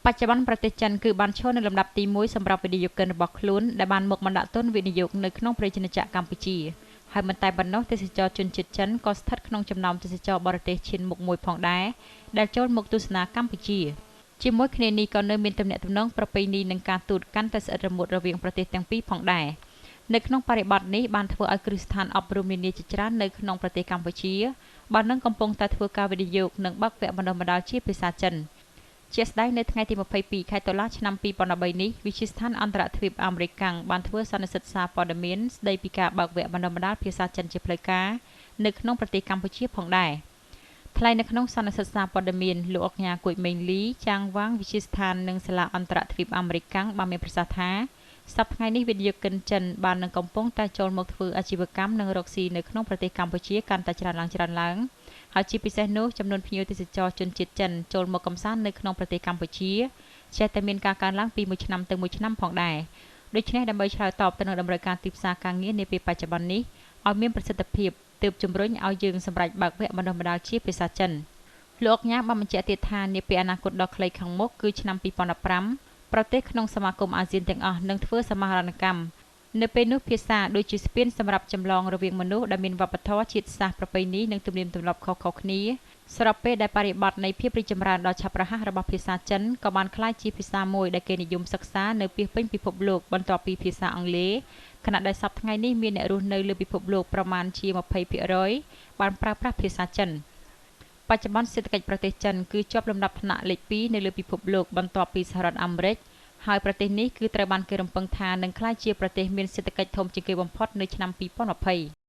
បច្ចុប្បន្នប្រទេសចិនគឺបានឈរនៅលំដាប់ទី1សម្រាប់វិនិយោគិនរបស់ខ្លួនដែលបានមកបណ្ដាក់ទុនវិនិយោគនៅក្នុងប្រជាជាតិកម្ពុជាហើយមិនតែប៉ុណ្ណោះទេសចរជនជាតិចិនក៏ស្ថិតក្នុងចំណោមទេសចរបរទេសឈានមុខមួយផងដែរដែលចូលមកទស្សនាកម្ពុជាជាមួយគ្នានេះក៏នៅមានទំនាក់ទំនងប្រពៃណីនិងការទូតកាន់តែស្អិតរមួតរវាងប្រទេសទាំងពីរផងដែរនៅក្នុងបរិបទនេះបានធ្វើឲ្យគ្រឹះស្ថានអប់រំនានាជាច្រើននៅក្នុងប្រទេសកម្ពុជាបាននឹងកំពុងតែធ្វើការវិនិយោគនិងបើកវគ្គបណ្ដុះបណ្ដាលជាភាសាចិនជាស្ដែងនៅថ្ងៃទី22ខែតុលាឆ្នាំ2013នេះវិទ្យាស្ថានអន្តរជាតិអាមេរិកបានធ្វើសន្និសីទសារព័ត៌មានស្ដីពីការបើកវគ្គបណ្ដុះបណ្ដាលភាសាចិនជាផ្លូវការនៅក្នុងប្រទេសកម្ពុជាផងដែរថ្លែងនៅក្នុងសន្និសីទសារព័ត៌មានលោកអគ្គគួយមេងលីចាងវ៉ាងវិទ្យាស្ថាននិងសាលាអន្តរជាតិអាមេរិកបានមានប្រសាសន៍ថាសប្តាហ៍ថ្ងៃនេះវិនិយោគិនចិនបាននឹងកំពុងតែចូលមកធ្វើអាជីវកម្មនិងរកស៊ីនៅក្នុងប្រទេសកម្ពុជាកាន់តែច្រើនឡើងហើយជាពិសេសនោះចំនួនភ្ញៀវទេសចរជនជាតិចិនចូលមកកំសាន្តនៅក្នុងប្រទេសកម្ពុជាចេះតែមានការកើនឡើងពីមួយឆ្នាំទៅមួយឆ្នាំផងដែរដូច្នេះដើម្បីឆ្លើយតបទៅនឹងតម្រូវការទីផ្សារការងារនាពេលបច្ចុប្បន្ននេះឲ្យមានប្រសិទ្ធភាពទើបជំរុញឲ្យយើងសម្រេចបើកវគ្គបណ្ដុះបណ្ដាលជាភាសាចិនលោកអគ្គបានបញ្ជាក់ទៀតថានាពេលអនាគតដ៏ខ្លីខាងមុខគឺឆ្នាំ2015ប្រទេសក្នុងសមាគមអាស៊ានទាំងអស់នឹងធ្វើសមាហរណកម្មនៅពេលនោះភាសាដូចជាស្ពានសម្រាប់ចម្លងរវាងមនុស្សដែលមានវប្បធម៌ជាតិសាសន៍ប្រពៃណីនិងទំនៀមទម្លាប់ខុសៗគ្នាស្របពេលដែលបរិបទនៃភាពរីកចម្រើនដ៏ឆាប់រហ័សរបស់ភាសាចិនក៏បានក្លាយជាភាសាមួយដែលគេនិយមសិក្សានៅពាសពេញពិភពលោកបន្ទាប់ពីភាសាអង់គ្លេសខណៈដែលសប្តាហ៍ថ្ងៃនេះមានអ្នករស់នៅលើពិភពលោកប្រមាណជា20%បានប្រើប្រាស់ភាសាចិនបច្ចុប្បន្នសេដ្ឋកិច្ចប្រទេសចិនគឺជាប់លំដាប់ថ្នាក់លេខ2នៅលើពិភពលោកបន្ទាប់ពីសហរដ្ឋអាមេរិកហើយប្រទេសនេះគឺត្រូវបានគេរំពឹងថានឹងក្លាយជាប្រទេសមានសេដ្ឋកិច្ចធំជាងគេបំផុតនៅឆ្នាំ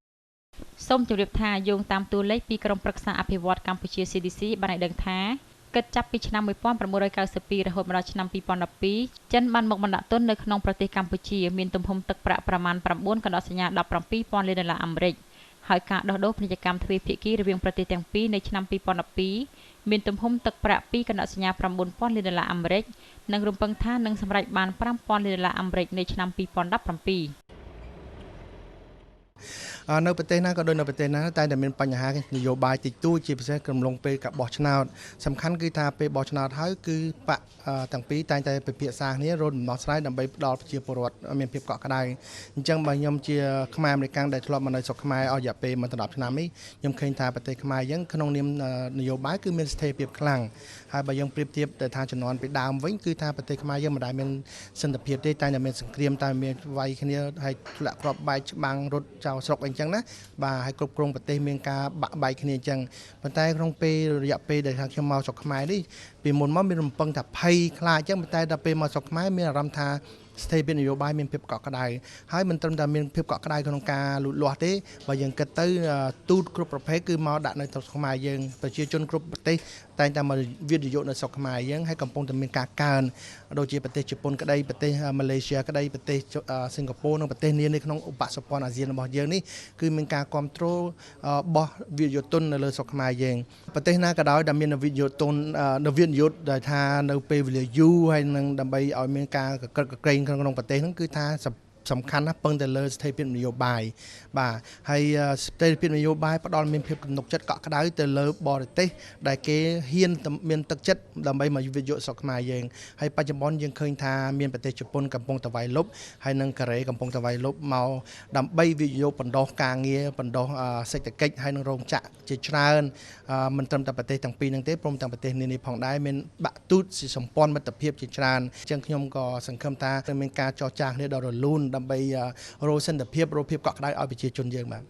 2020សូមជម្រាបថាយោងតាមតួលេខពីក្រុមប្រឹក្សាអភិវឌ្ឍកម្ពុជា CDC បានឲ្យដឹងថាគិតចាប់ពីឆ្នាំ1992រហូតមកដល់ឆ្នាំ2012ចិនបានមកបណ្ដាក់ទុននៅក្នុងប្រទេសកម្ពុជាមានទំហំទឹកប្រាក់ប្រមាណ9កណ្ដោះសញ្ញា$17,000 លានអាមេរិកហើយការដោះដូរពាណិជ្ជកម្មទ្វេភាគីរវាងប្រទេសទាំងពីរនៅឆ្នាំ2012មានទំហំទឹកប្រាក់2កណ្ដោះសញ្ញា$9,000 លានអាមេរិកនិងរំពឹងថានឹងសម្រេចបាន$5,000 លានអាមេរិកនៅឆ្នាំ2017នៅប្រទេសណាក៏ដូចនៅប្រទេសណាតែតែមានបញ្ហានយោបាយតិចតួចជាពិសេសកំឡុងពេលការបោះឆ្នោតសំខាន់គឺថាពេលបោះឆ្នោតហើយគឺបកទាំងពីរតែងតែពិភាក្សាគ្នារកដំណោះស្រាយដើម្បីផ្ដល់ប្រជាពលរដ្ឋមានភាពកក់ក្ដៅអញ្ចឹងបើខ្ញុំជាខ្មែរអាមេរិកដែលធ្លាប់មកនៅស្រុកខ្មែរអស់រយៈពេល10ឆ្នាំនេះខ្ញុំឃើញថាប្រទេសខ្មែរយើងក្នុងនាមនយោបាយគឺមានស្ថិរភាពខ្លាំងហើយបើយើងប្រៀបធៀបទៅថាជំនាន់ពីដើមវិញគឺថាប្រទេសខ្មែរយើងមិនដែលមានសន្តិភាពទេតែតែមានសង្គ្រាមតែមានវាយគ្នាហើយធ្លាក់គ្រាប់បែកច្បាំងរត់ចោលស្រុកអីចឹងណាបាទហើយគ្រប់គ្រងប្រទេសមានការបាក់បែកគ្នាអញ្ចឹងប៉ុន្តែក្នុងពេលរយៈពេលដែលខ្ញុំមកស្រុកខ្មែរនេះពីមុនមកមានរំពឹងថាភ័យខ្លាចអញ្ចឹងប៉ុន្តែដល់ពេលមកស្រុកខ្មែរមានអារម្មណ៍ថាស្ថិរភាពនយោបាយមានភាពកក់ក្ដៅហើយមិនត្រឹមតែមានភាពកក់ក្ដៅក្នុងការលូតលាស់ទេបើយើងគិតទៅទូតគ្រប់ប្រភេទគឺមកដាក់នៅស្រុកខ្មែរយើងប្រជាជនគ្រប់ប្រទេសតែងតែមកវិនិយោគនៅស្រុកខ្មែរយើងហើយកំពុងតែមានការកើនដូចជាប្រទេសជប៉ុនក្តីប្រទេសម៉ាឡេស៊ីក្តីប្រទេសសិង្ហបុរីនិងប្រទេសនានាក្នុងឧបសម្ព័ន្ធអាស៊ានរបស់យើងនេះគឺមានការគ្រប់គ្រងរបស់វិនិយោគទុននៅលើស្រុកខ្មែរយើងប្រទេសណាក៏ដោយដែលមានវិនិយោគទុននៅវិនិយោគដែលថានៅពេលវេលាយូរហើយនឹងដើម្បីឲ្យមានការកកិតកក្រែងក្នុងប្រទេសហ្នឹងគឺថាសំខាន់ណាស់ពឹងទៅលើស្ថិរភាពនយោបាយបាទហើយស្ថិរភាពនយោបាយផ្ដល់មានភាពទំនុកចិត្តកក់ក្ដៅទៅលើបរទេសដែលគេហ៊ានមានទឹកចិត្តដើម្បីមកវិនិយោគស្រុកខ្មែរយើងហើយបច្ចុប្បន្នយើងឃើញថាមានប្រទេសជប៉ុនកំពុងតែវាយលុបហើយនិងកូរ៉េកំពុងតែវាយលុបមកដើម្បីវិនិយោគបណ្ដោះការងារបណ្ដោះសេដ្ឋកិច្ចហើយនឹងរោងចក្រជាច្រើនមិនត្រឹមតែប្រទេសទាំងពីរហ្នឹងទេព្រមទាំងប្រទេសនានាផងដែរមានបាក់ទូតសម្ព័ន្ធមិត្តភាពជាច្រើនអញ្ចឹងខ្ញុំក៏សង្ឃឹមថានឹងមានការចរចាគ្នាដ៏រលូនដើម្បីរកសន្តិភាពរកភាពកក់ក្ដៅឲ្យប្រជាជនយើងបាទ